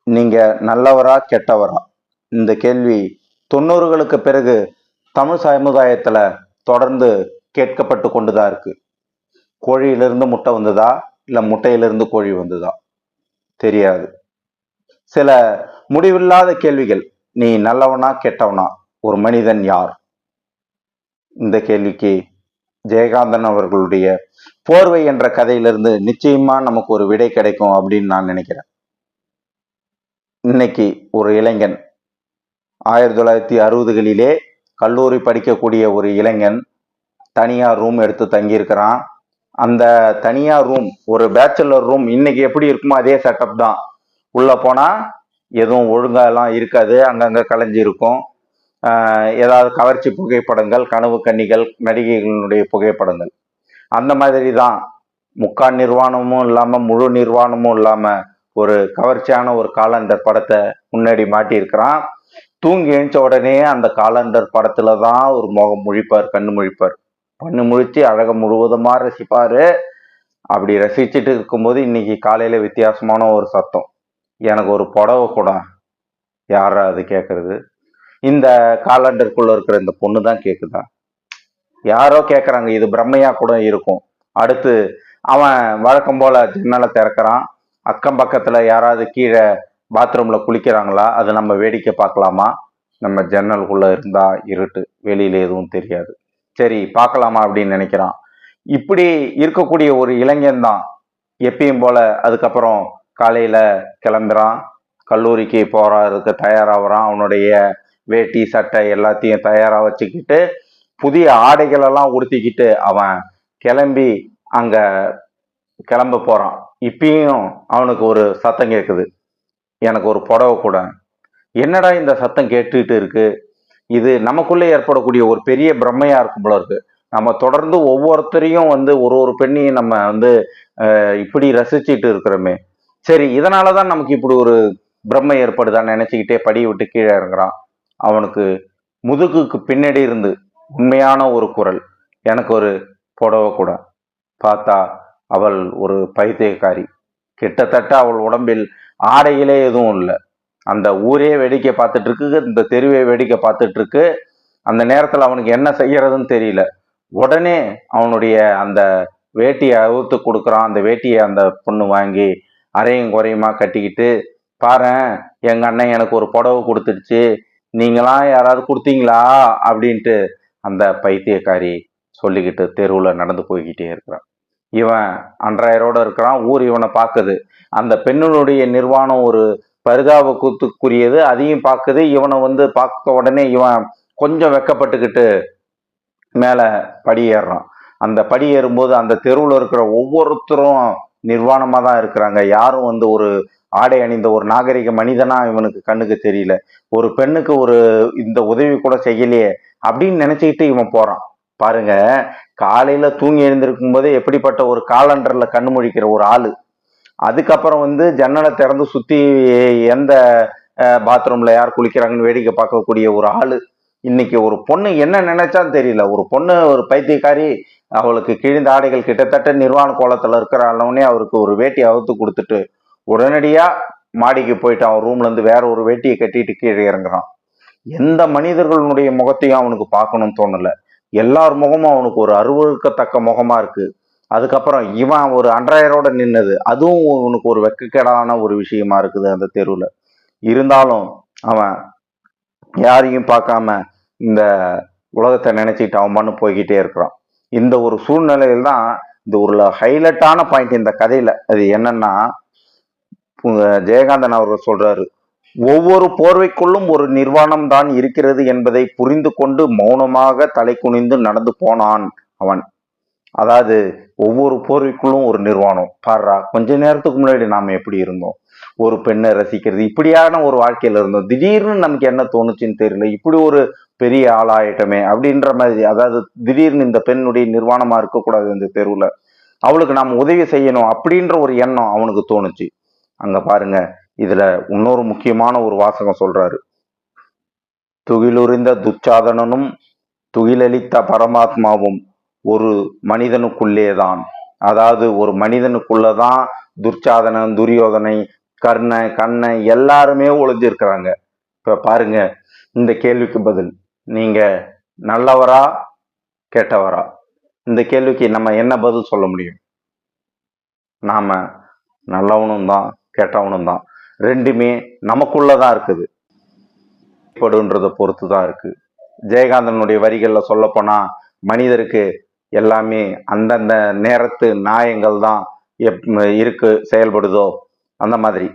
நீங்க நல்லவரா கெட்டவரா? இந்த கேள்வி 90களுக்கு பிறகு தமிழ் சமுதாயத்துல தொடர்ந்து கேட்கப்பட்டு கொண்டுதான் இருக்கு. கோழியிலிருந்து முட்டை வந்ததா இல்ல முட்டையிலிருந்து கோழி வந்ததா தெரியாது. சில முடிவில்லாத கேள்விகள். நீ நல்லவனா கெட்டவனா? ஒரு மனிதன் யார்? இந்த கேள்விக்கு ஜெயகாந்தன் அவர்களுடைய போர்வை என்ற கதையிலிருந்து நிச்சயமா நமக்கு ஒரு விடை கிடைக்கும் அப்படின்னு நான் நினைக்கிறேன். இன்னைக்கு ஒரு இளைஞன் 1960களிலே கல்லூரி படிக்கக்கூடிய ஒரு இளைஞன் தனியார் ரூம் எடுத்து தங்கியிருக்கிறான். அந்த தனியார் ரூம் ஒரு பேச்சுலர் ரூம் இன்னைக்கு எப்படி இருக்குமோ அதே செட்டப் தான். உள்ள போனா எதுவும் ஒழுங்காலாம் இருக்காது, அங்கங்க கலைஞ்சி இருக்கும். ஏதாவது கவர்ச்சி புகைப்படங்கள், கனவு கன்னிகள், நடிகைகளுடைய புகைப்படங்கள், அந்த மாதிரி தான். முக்கால் நிர்வாணமும் இல்லாம முழு நிர்வாணமும் இல்லாம ஒரு கவர்ச்சியான ஒரு காலண்டர் படத்தை முன்னாடி மாட்டியிருக்கிறான். தூங்கி எழுந்த உடனே அந்த காலண்டர் படத்துல தான் ஒரு முகம் முழிப்பார், கண்ணு முழிப்பார். கண்ணு முழிச்சு அழக முழுவதுமா ரசிப்பாரு. அப்படி ரசிச்சுட்டு இருக்கும்போது இன்னைக்கு காலையில வித்தியாசமான ஒரு சத்தம். எனக்கு ஒரு புடவை கூட. யாரா அது கேட்கறது? இந்த காலண்டருக்குள்ள இருக்கிற இந்த பொண்ணு தான் கேக்குதா? யாரோ கேட்கறாங்க. இது பிரம்மையா கூட இருக்கும். அடுத்து அவன் வழக்கம் போல ஜன்னலை திறக்கிறான். அக்கம் பக்கத்துல யாராவது கீழே பாத்ரூம்ல குளிக்கிறாங்களா, அது நம்ம வேடிக்கை பார்க்கலாமா? நம்ம ஜன்னலுக்குள்ள இருந்தா இருட்டு, வெளியில எதுவும் தெரியாது. சரி பார்க்கலாமா அப்படின்னு நினைக்கிறான். இப்படி இருக்கக்கூடிய ஒரு இளைஞன் தான் எப்பயும் போல அதுக்கப்புறம் காலையில கிளம்புறான், கல்லூரிக்கு போறதுக்கு தயாராகிறான். அவனுடைய வேட்டி சட்டை எல்லாத்தையும் தயாரா வச்சுக்கிட்டு புதிய ஆடைகள் எல்லாம் உடுத்திக்கிட்டு அவன் கிளம்பி அங்க கிளம்ப போறான். இப்பயும் அவனுக்கு ஒரு சத்தம் கேட்குது, எனக்கு ஒரு புடவை கூட. என்னடா இந்த சத்தம் கேட்டுட்டு இருக்கு? இது நமக்குள்ளே ஏற்படக்கூடிய ஒரு பெரிய பிரம்மையா இருக்கும் போல இருக்கு. நம்ம தொடர்ந்து ஒவ்வொருத்தரையும் ஒரு ஒரு பெண்ணையும் நம்ம இப்படி ரசிச்சுட்டு இருக்கிறோமே. சரி, இதனாலதான் நமக்கு இப்படி ஒரு பிரம்மை ஏற்படுதான்னு நினைச்சுக்கிட்டே படியை விட்டு கீழே இறங்குறான். அவனுக்கு முதுகுக்கு பின்னாடி இருந்து உண்மையான ஒரு குரல், எனக்கு ஒரு புடவை கூட. பார்த்தா அவள் ஒரு பைத்தியக்காரி. கிட்டத்தட்ட அவள் உடம்பில் ஆடைகளே எதுவும் இல்லை. அந்த ஊரே வேடிக்கை பார்த்துட்டு இருக்கு, இந்த தெருவே வேடிக்கை பார்த்துட்டு இருக்கு. அந்த நேரத்தில் அவனுக்கு என்ன செய்யறதுன்னு தெரியல. உடனே அவனுடைய அந்த வேட்டியை அவுத்து கொடுக்குறான். அந்த வேட்டியை அந்த பொண்ணு வாங்கி அரையும் குறையுமா கட்டிக்கிட்டு, பாரு எங்க அண்ணன் எனக்கு ஒரு புடவை கொடுத்துடுச்சு, நீங்களாம் யாராவது கொடுத்தீங்களா அப்படின்ட்டு அந்த பைத்தியக்காரி சொல்லிக்கிட்டு தெருவில் நடந்து போய்கிட்டே இருக்கிறான். இவன் அன்றாயரோட இருக்கிறான். ஊர் இவனை பார்க்குது. அந்த பெண்ணுடைய நிர்வாணம் ஒரு பரிதாபத்துக்குரியது, அதையும் பார்க்குது. இவனை பார்த்த உடனே இவன் கொஞ்சம் வெக்கப்பட்டுக்கிட்டு மேல படி ஏறுறான். அந்த படி ஏறும்போது அந்த தெருவில் இருக்கிற ஒவ்வொருத்தரும் நிர்வாணமா தான் இருக்கிறாங்க. யாரும் ஒரு ஆடை அணிந்த ஒரு நாகரிக மனிதனா இவனுக்கு கண்ணுக்கு தெரியல. ஒரு பெண்ணுக்கு இந்த உதவி கூட செய்யலையே அப்படின்னு நினைச்சுக்கிட்டு இவன் போறான். பாருங்க, காலையில தூங்கி எழுந்திருக்கும் போதே எப்படிப்பட்ட ஒரு காலண்டர்ல கண்ணு முழிக்கிற ஒரு ஆளு. அதுக்கப்புறம் ஜன்னலை திறந்து சுத்தி எந்த பாத்ரூம்ல யார் குளிக்கிறாங்கன்னு வேடிக்கை பார்க்கக்கூடிய ஒரு ஆளு. இன்னைக்கு ஒரு பொண்ணு என்ன நினைச்சான்னு தெரியல. ஒரு பொண்ணு ஒரு பைத்தியக்காரி, அவளுக்கு கிழிந்த ஆடைகள் கிட்டத்தட்ட நிர்வாண கோலத்துல இருக்கிறானே அவருக்கு ஒரு வேட்டியை அவுத்து கொடுத்துட்டு உடனடியா மாடிக்கு போயிட்டு அவன் ரூம்ல இருந்து வேற ஒரு வேட்டியை கட்டிட்டு கீழே இறங்குறான். எந்த மனிதர்களுடைய முகத்தையும் அவனுக்கு பார்க்கணும்னு தோணல. எல்லார் முகமும் அவனுக்கு ஒரு அருவருக்கத்தக்க முகமா இருக்கு. அதுக்கப்புறம் இவன் ஒரு அன்றாயரோட நின்னது, அதுவும் அவனுக்கு ஒரு வெக்கக்கேடான ஒரு விஷயமா இருக்குது அந்த தெருவில். இருந்தாலும் அவன் யாரையும் பார்க்காம இந்த உலகத்தை நினைச்சிட்டு அவன் மண்ணு போய்கிட்டே இருக்கிறான். இந்த ஒரு சூழ்நிலையில் தான் இந்த ஒரு ஹைலைட்டான பாயிண்ட் இந்த கதையில. அது என்னன்னா, ஜெயகாந்தன் அவர்கள் சொல்றாரு, ஒவ்வொரு போர்வைக்குள்ளும் ஒரு நிர்வாணம் தான் இருக்கிறது என்பதை புரிந்து கொண்டு மௌனமாக தலை குனிந்து நடந்து போனான் அவன். அதாவது ஒவ்வொரு போர்வைக்குள்ளும் ஒரு நிர்வாணம். பாடுறா, கொஞ்ச நேரத்துக்கு முன்னாடி நாம எப்படி இருந்தோம், ஒரு பெண்ணை ரசிக்கிறது, இப்படியான ஒரு வாழ்க்கையில இருந்தோம். திடீர்னு நமக்கு என்ன தோணுச்சுன்னு தெரியல, இப்படி ஒரு பெரிய ஆளாயிட்டமே அப்படின்ற மாதிரி. அதாவது திடீர்னு இந்த பெண்ணுடைய நிர்வாணமா இருக்கக்கூடாது இந்த தெருவுல, அவளுக்கு நாம உதவி செய்யணும் அப்படின்ற ஒரு எண்ணம் அவனுக்கு தோணுச்சு. அங்க பாருங்க, இதுல இன்னொரு முக்கியமான ஒரு வாசகம் சொல்றாரு. துகிலுறிந்த துச்சாதனனும் துகிலளித்த பரமாத்மாவும் ஒரு மனிதனுக்குள்ளேதான். அதாவது ஒரு மனிதனுக்குள்ளதான் துர்ச்சாதனன், துரியோதனை, கர்ணன் கண்ணன் எல்லாருமே ஒளிஞ்சிருக்கிறாங்க. இப்ப பாருங்க, இந்த கேள்விக்கு பதில், நீங்க நல்லவரா கெட்டவரா? இந்த கேள்விக்கு நம்ம என்ன பதில் சொல்ல முடியும்? நாம நல்லவனும் தான் கெட்டவனும் தான், ரெண்டுமே நமக்குள்ளதான் இருக்குது, படுன்றதை பொறுத்து தான் இருக்கு. ஜெயகாந்தனுடைய வரிகள்ல சொல்ல போனா, மனிதருக்கு எல்லாமே அந்தந்த நேரத்து நியாயங்கள் தான் இருக்கு செயல்படுதோ அந்த மாதிரி